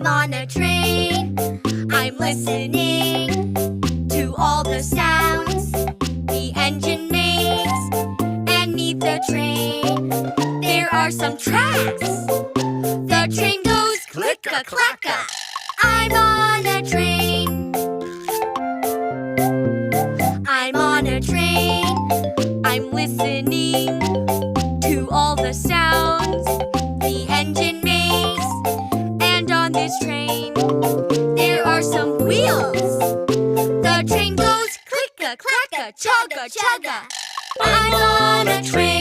on a train. I'm listening to all the sounds the engine makes. And neath the train, there are some tracks. The train goes click-a-clack-a. I'm on a train. I'm on a train. I'm listening to all the sounds the engine makes. And on this train, there are some wheels. The train goes click-a-clack-a, chugga-chugga. I'm on a train.